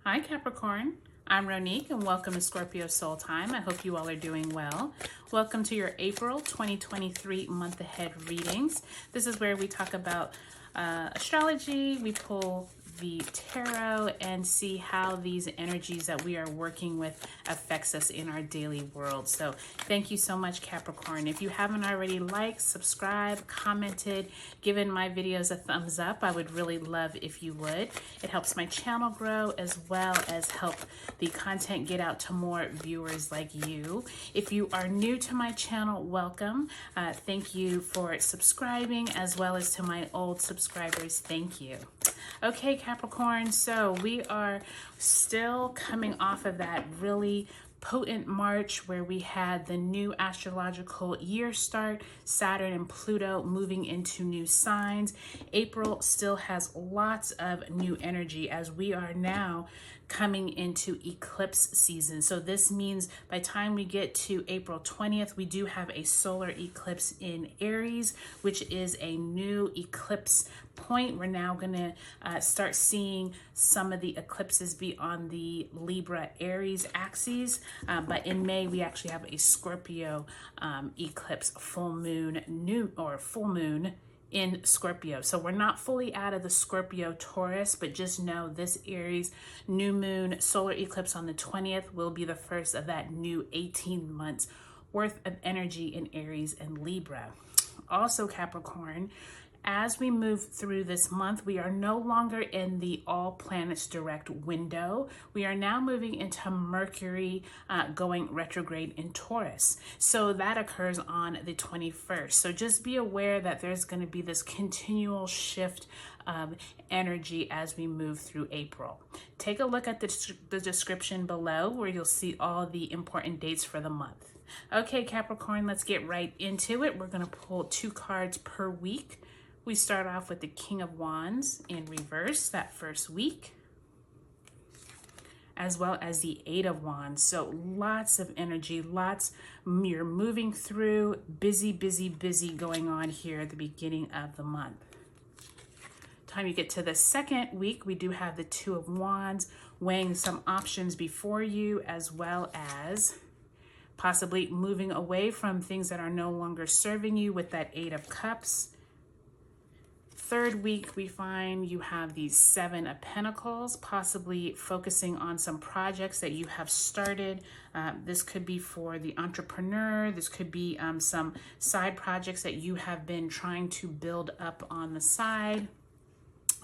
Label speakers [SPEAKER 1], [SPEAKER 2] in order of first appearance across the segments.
[SPEAKER 1] Hi Capricorn, I'm Ronique and welcome to Scorpio Soul Time. I hope you all are doing well. Welcome to your April 2023 month ahead readings. This is where we talk about astrology, we pull the tarot and see how these energies that we are working with affects us in our daily world. So thank you so much, Capricorn. If you haven't already liked, subscribed, commented, given my videos a thumbs up, I would really love if you would. It helps my channel grow as well as help the content get out to more viewers like you. If you are new to my channel, welcome. Thank you for subscribing, as well as to my old subscribers, thank you. Okay, Capricorn, so we are still coming off of that really potent March where we had the new astrological year start, Saturn and Pluto moving into new signs. April still has lots of new energy as we are now coming into eclipse season. So this means by the time we get to April 20th, we do have a solar eclipse in Aries, which is a new eclipse point. We're now going to start seeing some of the eclipses be on the Libra Aries axes. But in May, we actually have a Scorpio eclipse, full moon in Scorpio. So we're not fully out of the Scorpio Taurus, but just know this Aries new moon solar eclipse on the 20th will be the first of that new 18 months worth of energy in Aries and Libra. Also, Capricorn, as we move through this month, we are no longer in the all planets direct window. We are now moving into Mercury going retrograde in Taurus. So that occurs on the 21st. So just be aware that there's going to be this continual shift of energy as we move through April. Take a look at the description below where you'll see all the important dates for the month. Okay, Capricorn, let's get right into it. We're going to pull 2 cards per week. We start off with the King of Wands in reverse that first week, as well as the 8 of Wands. So lots of energy, you're moving through, busy going on here at the beginning of the month. Time you get to the second week, we do have the 2 of Wands weighing some options before you, as well as possibly moving away from things that are no longer serving you with that 8 of Cups. Third week, we find you have these 7 of Pentacles, possibly focusing on some projects that you have started. This could be for the entrepreneur. This could be some side projects that you have been trying to build up on the side,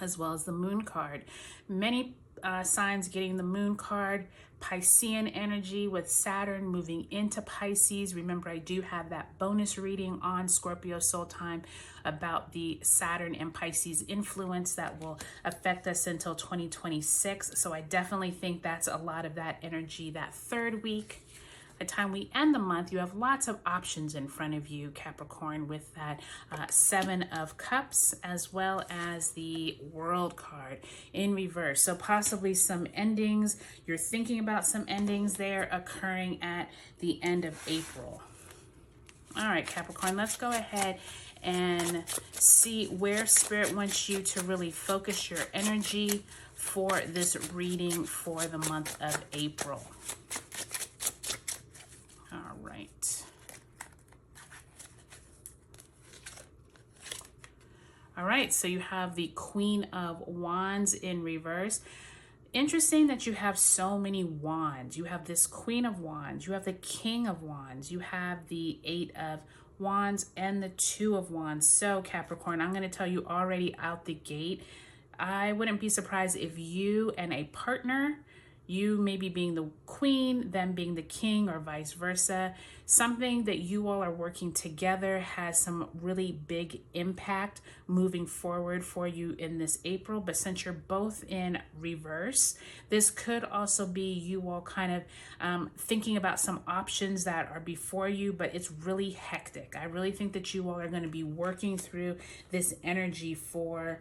[SPEAKER 1] as well as the Moon card. Many signs getting the Moon card. Piscean energy with Saturn moving into Pisces. Remember, I do have that bonus reading on Scorpio Soul Time about the Saturn and Pisces influence that will affect us until 2026. So I definitely think that's a lot of that energy that third week. By the time we end the month, you have lots of options in front of you, Capricorn, with that 7 of Cups, as well as the World card in reverse. So possibly some endings. You're thinking about some endings there occurring at the end of April. All right, Capricorn, let's go ahead and see where Spirit wants you to really focus your energy for this reading for the month of April. All right. All right, so you have the Queen of Wands in reverse. Interesting that you have so many wands. You have this Queen of Wands, you have the King of Wands, you have the 8 of Wands and the 2 of Wands. So Capricorn, I'm going to tell you already out the gate, I wouldn't be surprised if you and a partner, you maybe being the queen, them being the king, or vice versa, something that you all are working together has some really big impact moving forward for you in this April. But since you're both in reverse, this could also be you all kind of thinking about some options that are before you, but it's really hectic. I really think that you all are going to be working through this energy for,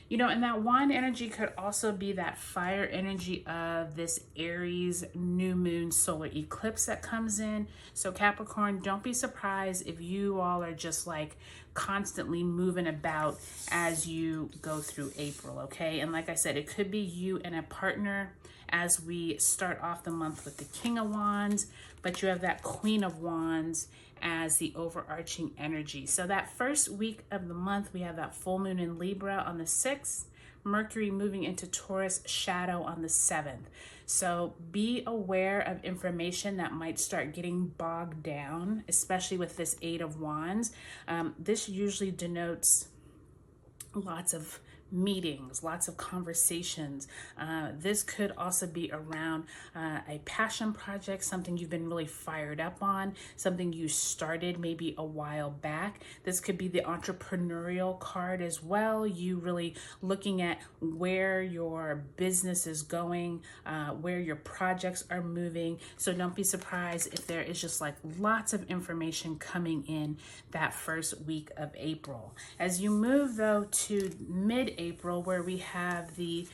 [SPEAKER 1] you know, and that wand energy could also be that fire energy of this Aries new moon solar eclipse that comes in. So Capricorn, don't be surprised if you all are just like constantly moving about as you go through April, okay? And like I said, it could be you and a partner as we start off the month with the King of Wands, but you have that Queen of Wands as the overarching energy. So that first week of the month, we have that full moon in Libra on the 6th, Mercury moving into Taurus shadow on the 7th. So be aware of information that might start getting bogged down, especially with this 8 of Wands. This usually denotes lots of meetings, lots of conversations. This could also be around a passion project, something you've been really fired up on, something you started maybe a while back. This could be the entrepreneurial card as well. You really looking at where your business is going, where your projects are moving. So don't be surprised if there is just like lots of information coming in that first week of April. As you move though to mid-April, where we have the,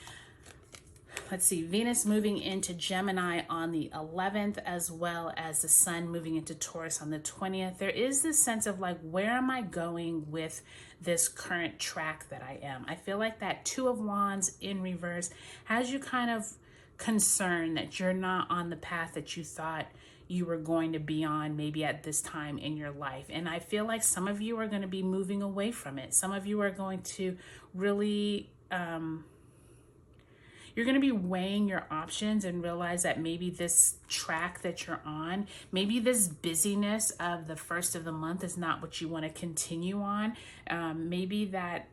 [SPEAKER 1] let's see, Venus moving into Gemini on the 11th, as well as the Sun moving into Taurus on the 20th, there is this sense of like, where am I going with this current track that I am? I feel like that 2 of Wands in reverse has you kind of concerned that you're not on the path that you thought you were going to be on maybe at this time in your life. And I feel like some of you are going to be moving away from it. Some of you are going to really, you're going to be weighing your options and realize that maybe this track that you're on, maybe this busyness of the first of the month is not what you want to continue on. Maybe that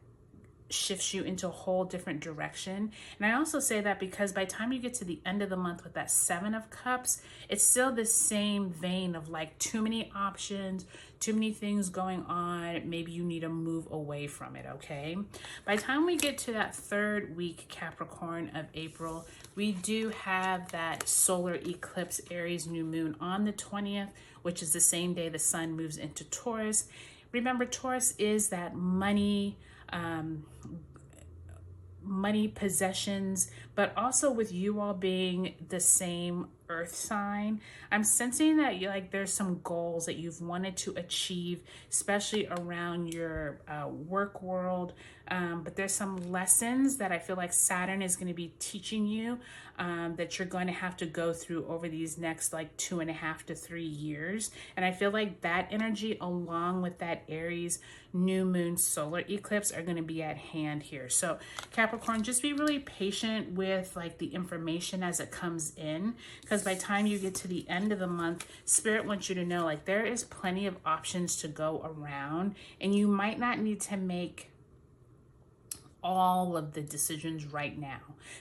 [SPEAKER 1] shifts you into a whole different direction. And I also say that because by the time you get to the end of the month with that 7 of Cups, it's still the same vein of like too many options, too many things going on. Maybe you need to move away from it, okay? By the time we get to that 3rd week, Capricorn, of April, we do have that solar eclipse Aries new moon on the 20th, which is the same day the Sun moves into Taurus. Remember, Taurus is that money, money, possessions, but also with you all being the same earth sign, I'm sensing that there's some goals that you've wanted to achieve, especially around your work world. But there's some lessons that I feel like Saturn is going to be teaching you that you're going to have to go through over these next like 2.5 to 3 years. And I feel like that energy, along with that Aries new moon solar eclipse, are going to be at hand here. So Capricorn, just be really patient with like the information as it comes in, because by the time you get to the end of the month, Spirit wants you to know like there is plenty of options to go around, and you might not need to make all of the decisions right now.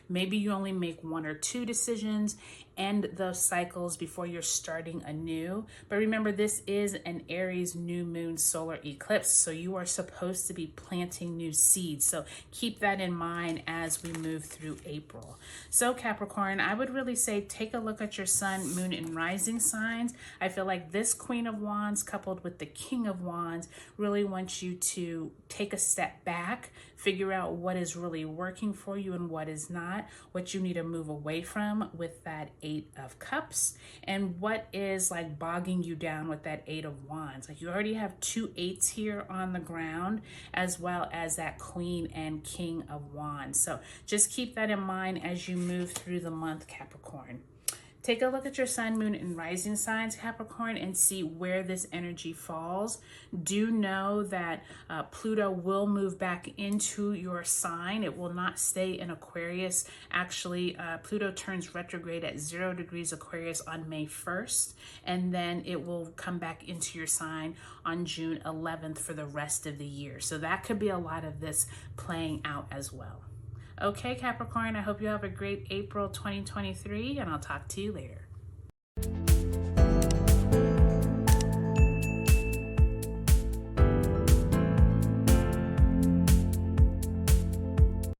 [SPEAKER 1] Maybe you only make 1 or 2 decisions, end those cycles before you're starting anew. But remember, this is an Aries new moon solar eclipse, so you are supposed to be planting new seeds. So keep that in mind as we move through April. So Capricorn, I would really say take a look at your sun, moon, and rising signs. I feel like this Queen of Wands coupled with the King of Wands really wants you to take a step back, figure out what is really working for you and what is not, what you need to move away from with that 8 of Cups, and what is like bogging you down with that 8 of Wands. Like you already have 2 8s here on the ground, as well as that Queen and King of Wands. So just keep that in mind as you move through the month, Capricorn. Take a look at your sun, moon, and rising signs, Capricorn, and see where this energy falls. Do know that Pluto will move back into your sign. It will not stay in Aquarius. Actually, Pluto turns retrograde at 0 degrees Aquarius on May 1st, and then it will come back into your sign on June 11th for the rest of the year. So that could be a lot of this playing out as well. Okay, Capricorn, I hope you have a great April 2023, and I'll talk to you later.